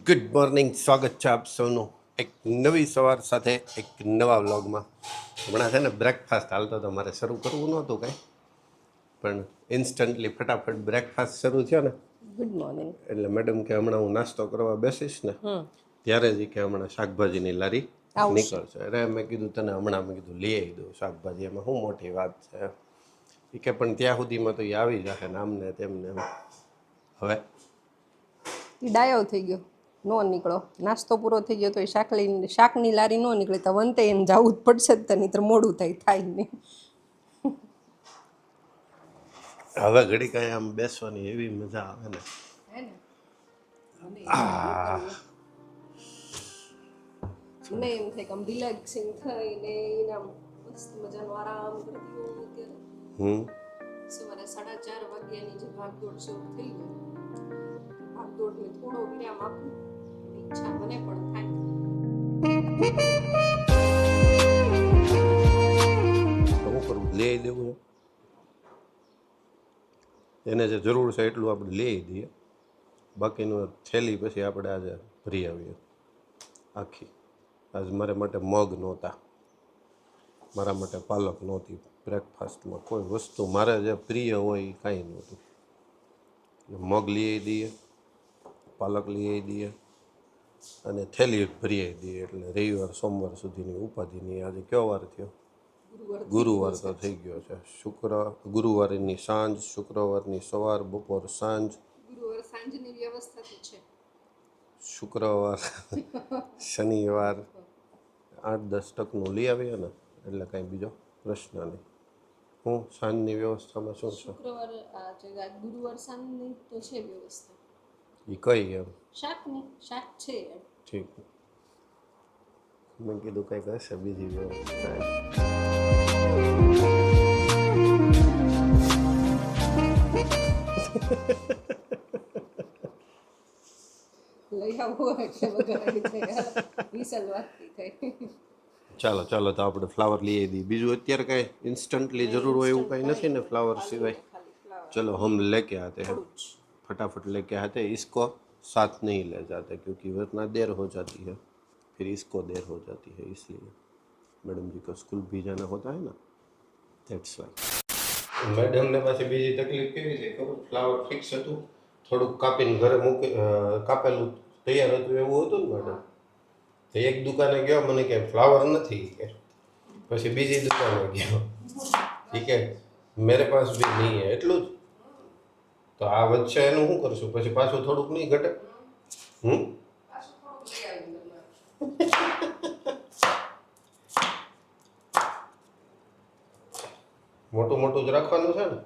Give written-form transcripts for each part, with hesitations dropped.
Good morning, સ્વાગત છે આપ સૌનું એક નવી સવાર સાથે એક નવા વ્લોગમાં. હમણાં છે ને બ્રેકફાસ્ટ હાલતો તો મારે શરૂ કરવું નહોતું કંઈ, પણ ઇન્સ્ટન્ટલી ફટાફટ બ્રેકફાસ્ટ શરૂ થયો ને. Good morning. એટલે મેડમ કે હમણાં હું નાસ્તો કરવા બેસીશ ને ત્યારે જ કે હમણાં શાકભાજીની લારી નીકળશે. અરે મેં કીધું તને હમણાં મેં કીધું લઈ આવી દઉં શાકભાજી, એમાં શું મોટી વાત છે એ કે. પણ ત્યાં સુધીમાં તો એ આવી જશે ને આમને તેમને. હવે ડાયો થઈ ગયો, નો નીકળો. નાસ્તો પૂરો થઈ ગયો તો એ શાકની લારી નો નીકળે તો વંતે એમ જવું જ પડશે જ, નહીંતર મોડું થાય નહીં. હવે ઘડી કાંઈ આમ બેસવાની એવી મજા આવે ને. મને એમ થાય કે આમ રિલેક્સિંગ થઈને એના મસ્ત મજાનો આરામ કરતી હોઉં અત્યારે. સવારે 4:30 વાગ્યાની જે ભાગદોડ શરૂ થઈ ગઈ, ભાગદોડને થોડો વિરામ આપું ઈચ્છા મને પણ થાય. શું કરવું, લઈ દેવું એને જે જરૂર છે એટલું આપણે લઈ દઈએ, બાકીનું થેલી પછી આપણે આજે ભરી આવીએ આખી. આજ મારા માટે મગ નહોતા, મારા માટે પાલક નહોતી, બ્રેકફાસ્ટમાં કોઈ વસ્તુ મારે જે પ્રિય હોય એ કાંઈ નહોતું. મગ લઈ દઈએ, પાલક લઈ દઈએ અને થેલી ભરી દઈએ, એટલે રવિવાર સોમવાર સુધીની ઉપાધિની. આજે કયો વાર થયો? ગુરુવાર તો થઈ ગયો છે. ગુરુવારની સાંજ, શુક્રવારની સવાર, બપોર, સાંજ. ગુરુવાર સાંજની વ્યવસ્થા તો છે. શુક્રવાર શનિવાર 8-10% લઈ આવીએ ને એટલે કાંઈ બીજો પ્રશ્ન નહીં. હું સાંજની વ્યવસ્થામાં શું છે? શુક્રવાર ગુરુવાર સાંજની તો છે વ્યવસ્થા. એ કઈ એમ શાકની શાક છે એમ. ઠીક, મેં કીધું કંઈક હશે બીજી વ્યવસ્થા. લઈ આવો એટલે વગર વિસલ વાગતી થાય. ચાલો ચાલો, તો આપણે ફ્લાવર લઈ આવી દઈએ. બીજું અત્યારે કાંઈ ઇન્સ્ટન્ટલી જરૂર હોય એવું કાંઈ નથી ને ફ્લાવર સિવાય. चलो हम लेके आते हैं, फटाफट लेके आते हैं. इसको साथ नहीं ले जाते क्योंकि वरना देर हो जाती है, फिर इसको देर हो जाती है, इसलिए मैडम जी को स्कूल भी जाना होता है ना, दैट्स वाई. मैडम ने पाછી બીજી તકલીફ કેવી છે ખબર? ફ્લાવર ફિક્સ હતું, થોડુંક કાપીને ઘરે મૂકી કાપેલું તૈયાર હતું એવું હતું ને મેડમ. તો એક દુકાને ગયો, મને કે ફ્લાવર નથી કે. પછી બીજી દુકાને ગયો, ઠીક હે મેરે પાસ ભી નહીં હે, એટલું જ. તો આ વચ્ચે એનું શું કરશું? પછી પાછું થોડુંક નહીં ઘટે? મોટું મોટું જ રાખવાનું છે ને.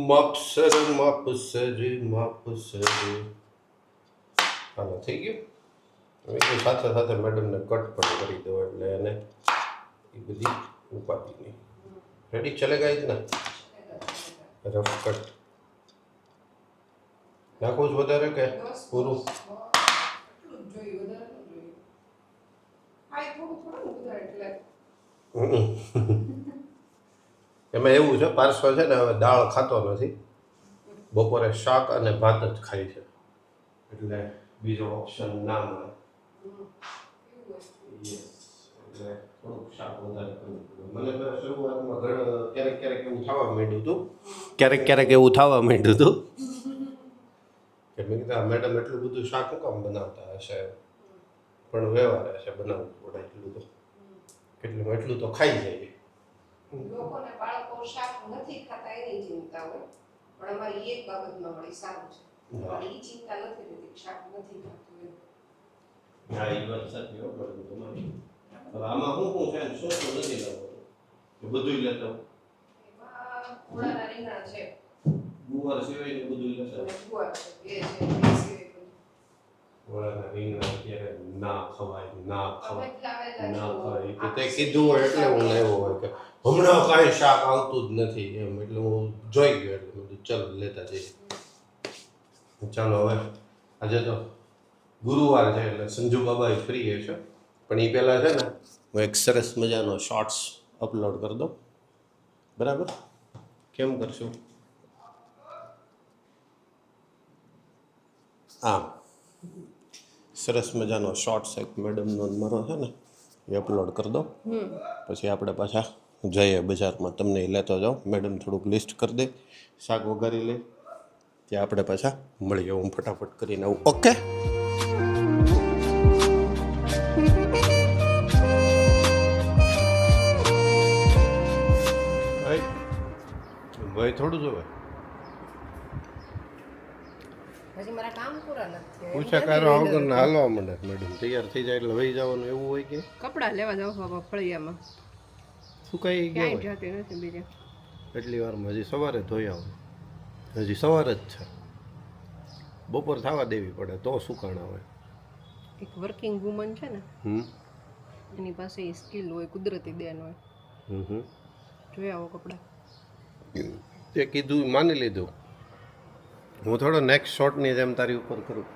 માપસર હાલો થઈ ગયું. હવે સાથે સાથે મેડમને કટ પણ કરી દો એટલે એને એ બધી ઉપાધિ નહીં. રેડી ચલેગા જ ને? રફ કટ નાખવું જ વધારે કે પૂરું? એમાં એવું છે, પાર્શ્વ છે ને હવે દાળ ખાતો નથી, બપોરે શાક અને ભાત જ ખાય છે, એટલે બીજો ઓપ્શન ના મળે. એટલે થોડુંક શાક વધારે કરવું પડે. મને શરૂઆતમાં ક્યારેક ક્યારેક એવું થવા માંડ્યું હતું કે મેં કીધું મેડમ એટલું બધું શાક શું કામ બનાવતા હશે, પણ વ્યવહાર હશે બનાવવું પડે એટલું તો. એટલું તો ખાઈ જાય. લોકોને બાળકો શાક નથી ખાતા એની ચિંતા હોય, પણ અમારી એક બાબતમાં વળી સારું છે, એ ચિંતા નથી રહેતી શાક નથી ખાતું એમ. હા, એ વાત સાચી હો મેડમ તમારી. હવે આમાં શું છે શું નથી લાવવાનું, એ બધું લેતા એમાં ઓળાના રીંગણા છે, ગુવાર સિવાય બધું લેતા. ગુવાર છે, બે છે, ઓળાના રીંગણા અત્યારે ના ખવાય. અમે તે કીધું હોય એટલે હું લાવ્યો હોય કે હમણાં કાંઈ શાક આવતું જ નથી એમ, એટલે હું જોઈ ગયો એટલે બધું ચાલો લેતા જઈએ. ચાલો હવે આજે તો ગુરુવાર છે એટલે સંજુ બાબા ફ્રી છે, પણ એ પહેલાં છે ને હું એક સરસ મજાનો શોર્ટ્સ અપલોડ કરી દઉં, બરાબર? કેમ કરશું? આમ સરસ મજાનો શોર્ટ્સ એક મેડમનો મારો છે ને એ અપલોડ કરી દો, પછી આપણે પાછા જઈએ બજારમાં. તમને એ લેતો જાઓ. મેડમ થોડુંક લિસ્ટ કરી દે, શાક વઘારી લે, ત્યાં આપણે પાછા મળીએ. હું ફટાફટ કરીને આવું. ઓકે. ભાઈ થોડું જોવે હજી મારા કામ પૂરા નથી. પૂછા કારો વગર ને હાલવા માંડે. મેડમ તૈયાર થઈ જાય એટલે વહી જવાનું એવું હોય કે કપડાં લેવા જાવ બાબા ફળિયામાં. સુકાઈ ગયા ક્યાંય જતી નથી બીજે. એટલી વારમાં હજી સવારે ધોઈ આવું. હજી સવાર જ છે. બપોર થવા દેવી પડે તો સુકાણા હોય. એક વર્કિંગ વુમન છે ને, એની પાસે એ સ્કિલ હોય, કુદરતી દેન હોય. જોઈ આવો કપડાં. તે કીધું માની લીધું. હું થોડો નેક્સ્ટ શોટની જેમ તારી ઉપર કરું.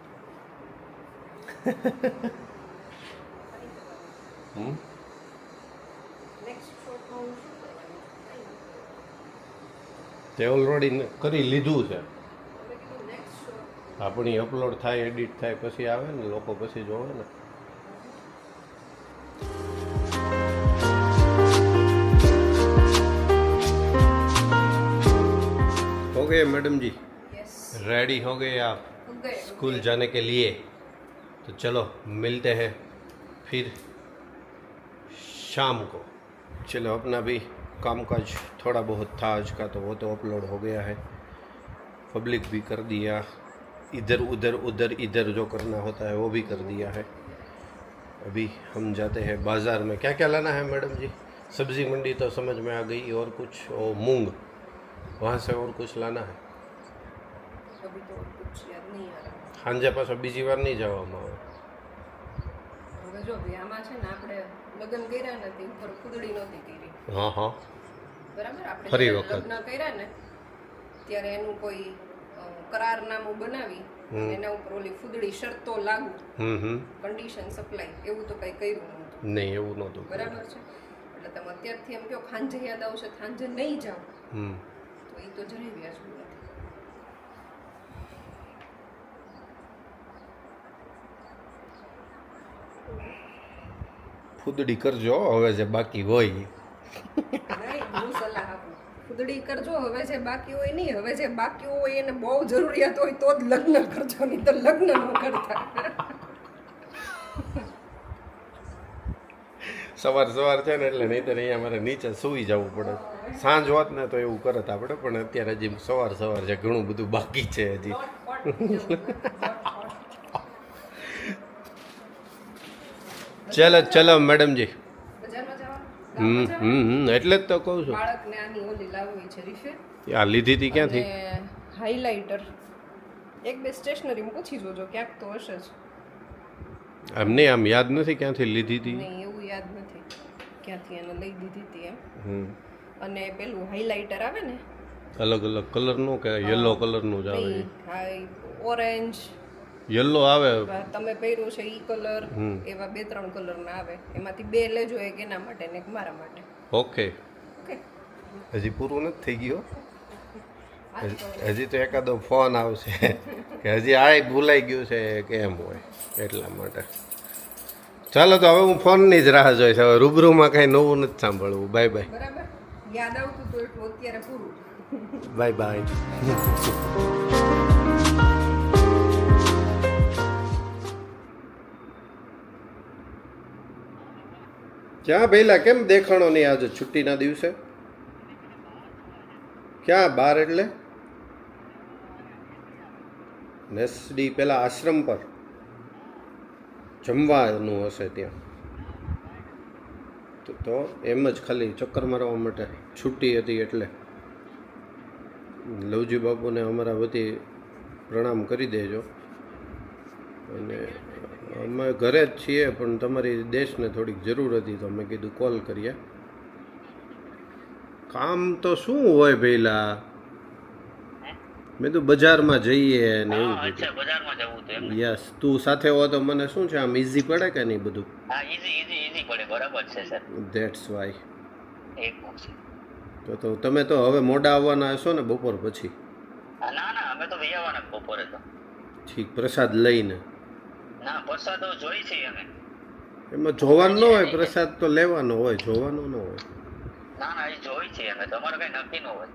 તે ઓલરેડી કરી લીધું છે. આપણી અપલોડ થાય, એડિટ થાય પછી આવે ને, લોકો પછી જોવે ને. हो गए मैडम जी? रेडी हो गए आप स्कूल जाने के लिए? तो चलो मिलते हैं फिर शाम को. चलो अपना भी कामकाज थोड़ा बहुत था आज का, तो वो तो अपलोड हो गया है, पब्लिक भी कर दिया, इधर उधर उधर इधर जो करना होता है वो भी कर दिया है. अभी हम जाते हैं बाज़ार में. क्या क्या लाना है मैडम जी? सब्ज़ी मंडी तो समझ में आ गई, और कुछ वो मूंग, वहाँ से और कुछ लाना है. અભી તો કુછ યાદ નહીં આ રહા. સાંજે પાછો બીજી વાર નહીં જવામાં આવે. હવે જો ભાઈ આમાં છે ને, આપણે લગ્ન કર્યા ને તે ઉપર ખુદડી નહોતી કરી. હા હા બરાબર. આપણે ફરી જ્યારે વખત. લગ્ન કર્યા ને ત્યારે એનું કોઈ કરારનામું બનાવી એના ઉપર ઓલી ફુદડી શરતો લાગુ, કન્ડિશન સપ્લાય, એવું તો કંઈ કર્યું નહોતું. નહીં એવું નહોતું. બરાબર છે. એટલે તમે અત્યારથી એમ કહો ખાંજે યાદ આવશે, ખાંજે નહીં જાઓ, તો એ તો જરાય વ્યાજબી નથી. ફૂદડી કરજો હવે જે બાકી હોય. નહીં, હું સલાહ આપું, ખુદડી કરજો હવે જે બાકી હોય નહીં. હવે જે બાકી હોય એને બહુ જરૂરિયાત હોય તો જ લગ્ન કરજો, નહીં તો લગ્ન ન કરતા. સવાર સવાર છે ને એટલે નહીં તો અહીંયા મારે નીચે સૂઈ જવું પડે. સાંજ હોત ને તો એવું કરત આપણે, પણ અત્યારે હજી સવાર સવાર છે, ઘણું બધું બાકી છે હજી. ચલો ચલો મેડમજી. બજારમાં જવાનું એટલે જ તો કહું છું. બાળકને આની ઓલી લાવવી છે રીફે. આ લીધી હતી ક્યાંથી? હાઇલાઇટર એક બે સ્ટેશનરીમાં પૂછી જોજો, ક્યાંક તો હશે જ. આમ નહીં, આમ યાદ નથી ક્યાંથી લીધી હતી. નહીં એવું યાદ નથી ક્યાંથી એને લઈ દીધી હતી એમ. અને પેલું હાઇલાઇટર આવે ને અલગ અલગ કલરનું કે યલો કલરનું જ આવે? હા, ઓરેન્જ, યલો આવે. તમે પહેર્યું છે ઈ કલર, એવા 2-3 કલરના આવે. એમાંથી 2 લેજો, એક એના માટે ને એક મારા માટે. ઓકે. ઓકે. હજી પૂરું નથી થઈ ગયું. હજી તો એકાદો ફોન આવશે કે હજી આ ભૂલાઈ ગયું છે કે એમ હોય, એટલા માટે. ચાલો તો હવે હું ફોનની જ રાહ જોઈશ. હવે રૂબરૂમાં કાંઈ નવું નથી સાંભળવું. Bye bye. બરાબર. યાદ આવતું તો એટલું અત્યારે પૂરું. Bye bye. ક્યાં ભઈલા, કેમ દેખાણો નહીં આજે છુટ્ટીના દિવસે? ક્યાં બહાર? એટલે નેસડી પેલા આશ્રમ પર જમવાનું હશે ત્યાં. તો એમ જ ખાલી ચક્કર મારવા માટે છુટ્ટી હતી એટલે. લવજી બાપુને અમારા વતી પ્રણામ કરી દેજો. અને અમે ઘરે જ છીએ, પણ તમારી દેશને થોડીક જરૂર હતી તો મેં કીધું કોલ કરીએ. કામ તો શું હોય ભઈલા, મેં તો બજારમાં જઈએ ને એવું કીધું. યસ, તું સાથે હો તો મને શું છે, આમ ઈઝી પડે કે નહીં બધું? હા, ઈઝી પડે, બરાબર છે સર. That's why. તો તમે તો હવે મોડા આવવાના હશો ને બપોર પછી? ના ના અમે તો વહી આવવાના બપોરે તો. ઠીક, પ્રસાદ લઈને? ના પ્રસાદો જોઈ છે અમે. એમાં જોવાનું ન હોય, પ્રસાદ તો લેવાનો હોય, જોવાનો ન હોય. ના ના એ જોઈ છે અમે, તમારે કઈ નક્કી ન હોય.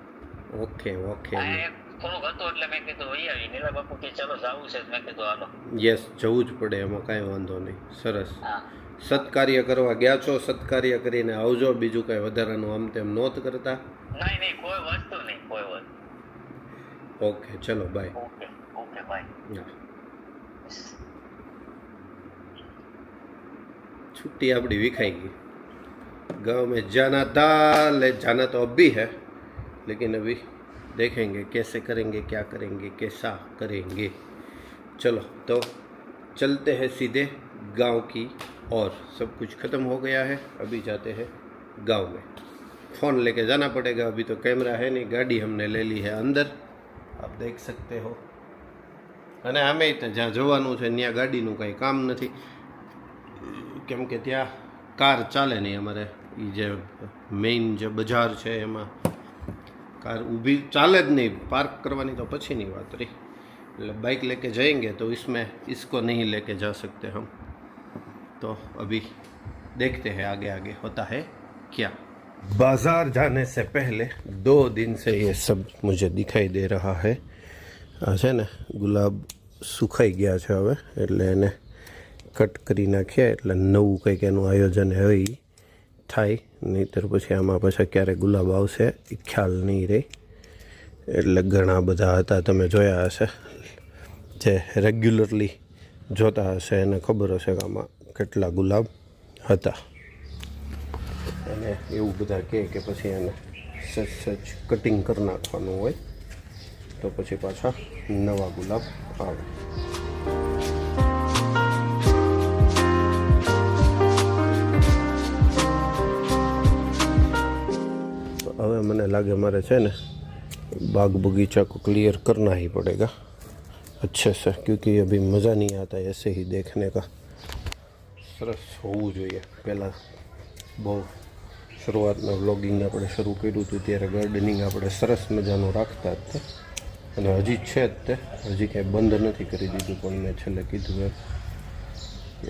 Okay okay. આ એક થોડુંક હતું એટલે મેં કીધું વહી આવી. નીલા બાપુ કે ચલો જાવું છે, મેં કીધું હાલો. યસ, જવું જ પડે, એમાં કાંઈ વાંધો નહીં. સરસ. હા સત્કાર્ય કરવા ગયા છો, સત્કાર્ય કરીને આવજો. બીજું કાંઈ વધારાનું આમ તેમ નોત કરતા. નહીં નહીં કોઈ વસ્તુ નહીં, કોઈ વસ્તુ. ઓકે ચલો બાય. Okay okay bye. હા, छुट्टी अपनी विखाई गई. गांव में जाना था, जाना तो अब भी है, लेकिन अभी देखेंगे कैसे करेंगे, क्या करेंगे, कैसा करेंगे. चलो तो चलते हैं सीधे गांव की और. सब कुछ ख़त्म हो गया है, अभी जाते हैं गांव में. फ़ोन लेके जाना पड़ेगा, अभी तो कैमरा है नहीं. गाड़ी हमने ले ली है अंदर, आप देख सकते हो. અને આમે જ્યાં જવાનું છે ત્યાં ગાડીનું કાંઈ કામ નથી, કેમ કે ત્યાં કાર ચાલે નહીં અમારે. એ જે મેઇન જે બજાર છે એમાં કાર ઊભી ચાલે જ नहीं, पार्क करवानी तो पछीनी बात रही. એટલે बाइक लेके जाएंगे तो इसमें इसको नहीं लेके जा सकते हम. तो अभी देखते हैं आगे आगे होता है क्या. बाज़ार जाने से पहले 2 दिन से ये सब मुझे दिखाई दे रहा है. આ છે ને ગુલાબ સુકાઈ ગયા છે હવે, એટલે એને કટ કરી નાખ્યા એટલે નવું કંઈક એનું આયોજન હોય થાય, નહીંતર પછી આમાં પાછા ક્યારે ગુલાબ આવશે એ ખ્યાલ નહીં રહે. એટલે ઘણા બધા હતા, તમે જોયા હશે, જે રેગ્યુલરલી જોતા હશે એને ખબર હશે કે આમાં કેટલા ગુલાબ હતા. અને એવું બધા કહે કે પછી એને સચ કટિંગ કરી નાખવાનું હોય તો પછી પાછા નવા ગુલાબ આવે. तो હવે મને લાગે મારે છે ને बाग बगीचा को क्लियर करना ही पड़ेगा अच्छे से, क्योंकि अभी मज़ा नहीं आता ऐसे ही देखने का. સરસ હોવું જોઈએ. પહેલાં બહુ શરૂઆતમાં વ્લોગિંગ આપણે શરૂ કર્યું હતું ત્યારે ગાર્ડનિંગ આપણે સરસ મજાનું રાખતા હતા, અને હજી છે જ તે, હજી કાંઈ બંધ નથી કરી દીધું. પણ મેં છેલ્લે કીધું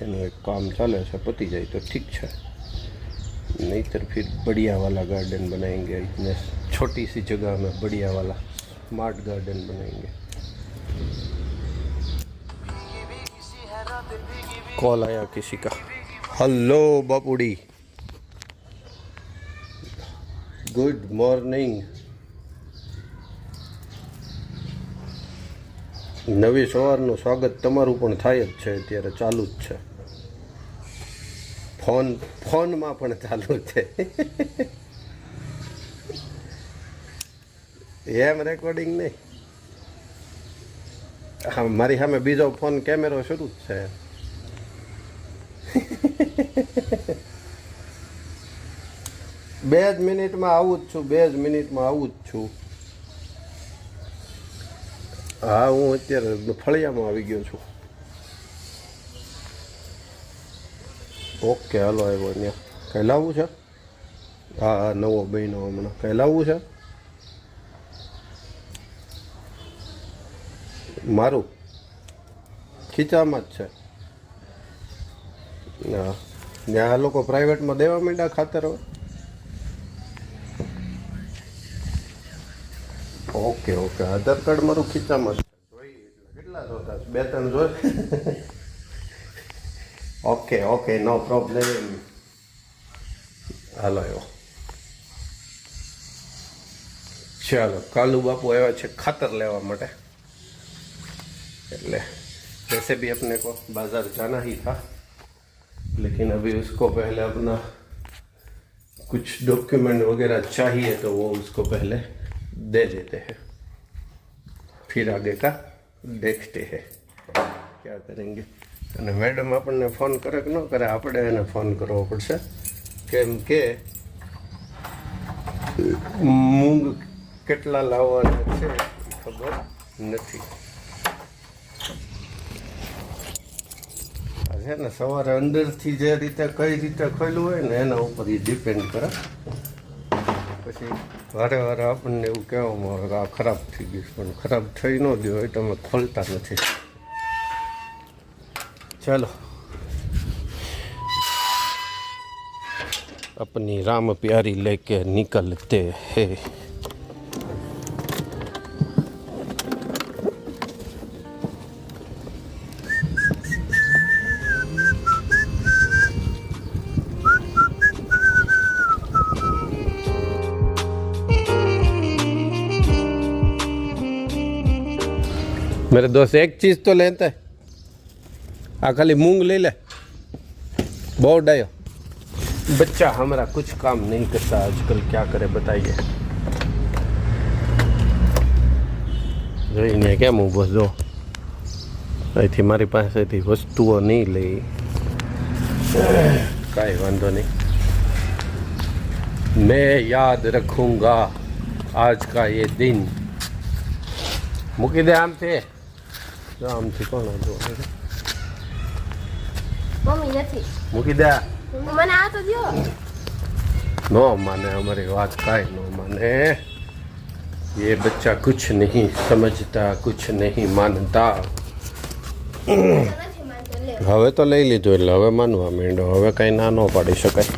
એનું એક કામ ચાલે છે, પતી જાય તો ઠીક છે, नहींतर फिर बढ़िया वाला गार्डन बनाएंगे. इतने छोटी सी जगह में बढ़िया वाला स्मार्ट गार्डन बनाएंगे. कॉल आया किसी का. हेलो बापूडी, गुड मॉर्निंग. નવી સવારનું સ્વાગત તમારું પણ થાય જ છે, અત્યારે ચાલુ જ છે. ફોનમાં પણ ચાલુ છે. એમ રેકોર્ડિંગ નહીં. હા, મારી સામે બીજો ફોન કેમેરો શરૂ જ છે. બે જ મિનિટમાં આવું જ છું, 2 જ મિનિટમાં આવું જ છું. હા, હું અત્યારે ફળિયામાં આવી ગયો છું. ઓકે હાલો, આવ્યો ત્યાં. કંઈ લાવવું છે? હા હા, નવો બહેનો હમણાં. કંઈ લાવવું છે? મારું ખીચામાં જ છે. હા, ત્યાં આ લોકો પ્રાઇવેટમાં દેવા માંડ્યા ખાતર હવે. ઓકે ઓકે, આધાર કાર્ડ મારું ખીચામાં જ છે. જોઈ એટલે કેટલા જોતા? 2-3 જોઈ. ઓકે ઓકે, નો પ્રોબ્લેમ. હાલો આવ્યો. ચાલો, कालू बापू आया है खातर लेवा माटे, એટલે वैसे भी अपने को बाजार जाना ही था, लेकिन अभी उसको पहले अपना कुछ डॉक्यूमेंट वगैरह चाहिए तो वो उसको पहले दे देते हैं, फिर आगे का देखते हैं क्या करेंगे. અને મેડમ આપણને ફોન કરે કે ન કરે, આપણે એને ફોન કરવો પડશે, કેમ કે મૂંગ કેટલા લાવવાના છે ખબર નથી. આ છે ને સવારે અંદરથી જે રીતે કઈ રીતે ખોલ્યું હોય ને એના ઉપર એ ડિપેન્ડ કરે. પછી વારે વારે આપણને એવું કહેવામાં આવે કે આ ખરાબ થઈ ગયું છે, પણ ખરાબ થઈ ન ગયો હોય તો અમે ખોલતા નથી. ચાલો अपनी राम प्यारी लेके निकलते हैं. मेरे दोस्त एक चीज़ तो लेते हैं, आ खाली मूंग ले ले. बहुत डायो बच्चा हमारा कुछ काम नहीं करता आजकल, क्या करे बताइए. જોઈને કેમ ઊભો જો, અહીંથી મારી પાસેથી વસ્તુઓ નહીં લઈ, કાંઈ વાંધો નહીં. मैं याद रखूंगा आज का ये दिन. મૂકી દે આમથી, જો આમથી કોણ જો મમ્મી નથી. મૂકી દે. મને આ તો દો. नो माने हमारी बात काहे नो माने. ये बच्चा कुछ नहीं समझता, कुछ नहीं मानता. હવે તો લઈ લીધું એટલે હવે માનવા માંડ્યો, હવે કઈ ના ન પાડી શકાય.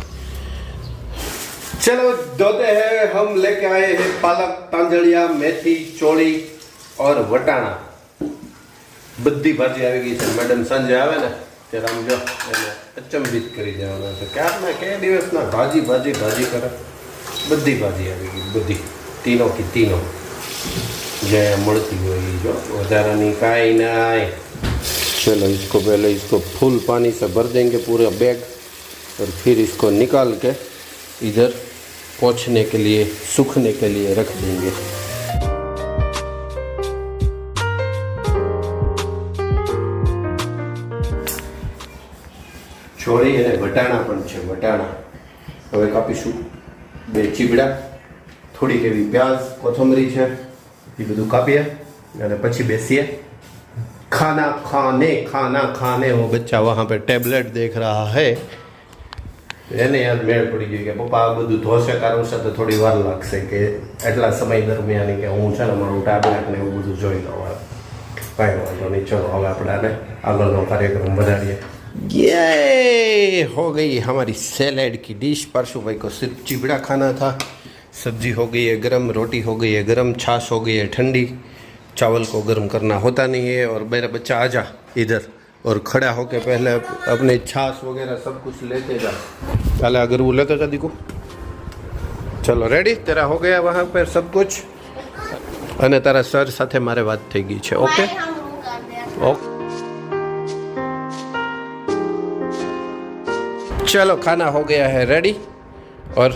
चलो धोते हैं. हम लेके आए हैं पालक, तांजड़िया, मेथी, ચોળી और વટાણા. બધી ભાજી આવી ગઈ છે. મેડમ સાંજે આવે ને ત્યારે આમ જો એને અચંબિત કરી દેવાના છે. ક્યારના કે દિવસના ભાજી ભાજી ભાજી કરે. બધી ભાજી આવી ગઈ, બધી તીનો કી તીનો જે મળતી હોય એ જો, વધારાની કાંઈ नहीं. चलो इसको पहले इसको फुल पानी से भर देंगे पूरा बैग, और फिर इसको निकाल के इधर पोंछने के लिए, सूखने के लिए रख देंगे. ચોળી અને વટાણા પણ છે. વટાણા હવે કાપીશું, 2 ચીબડા, થોડીક એવી પ્યાજ, કોથમરી છે, એ બધું કાપીએ અને પછી બેસીએ खाना खाने. वो बच्चा वहाँ पे टेबलेट देख रहा है. એને યાદ મેળ પડી ગઈ કે પપ્પા આ બધું ધોશે કારણ છે તો થોડી વાર લાગશે, કે એટલા સમય દરમિયાન કે હું છે ને મારું ટેબલેટ ને એવું બધું જોઈ લઉં. કાંઈ વાંધો નહીં. ચલો હવે આપણે આને આગળનો કાર્યક્રમ વધારીએ. ये हो गई हमारी सैलेड की डिश. परसों भाई को सिर्फ चिबड़ा खाना था. सब्जी हो गई है गरम, रोटी हो गई है गरम, छाछ हो गई है ठंडी. चावल को गर्म करना होता नहीं है. और मेरा बच्चा आजा इधर और खड़ा होके पहले अपने छाछ वगैरह सब कुछ लेते जा. पहले अगर वो लेता जा देखो. चलो रेडी, तेरा हो गया वहाँ पर सब कुछ. અને તારા સર સાથે મારે વાત થઈ ગઈ છે. ઓકે ઓકે चलो खाना हो गया है रेडी, और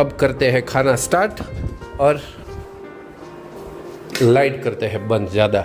अब करते हैं खाना स्टार्ट, और लाइट करते हैं बंद ज़्यादा.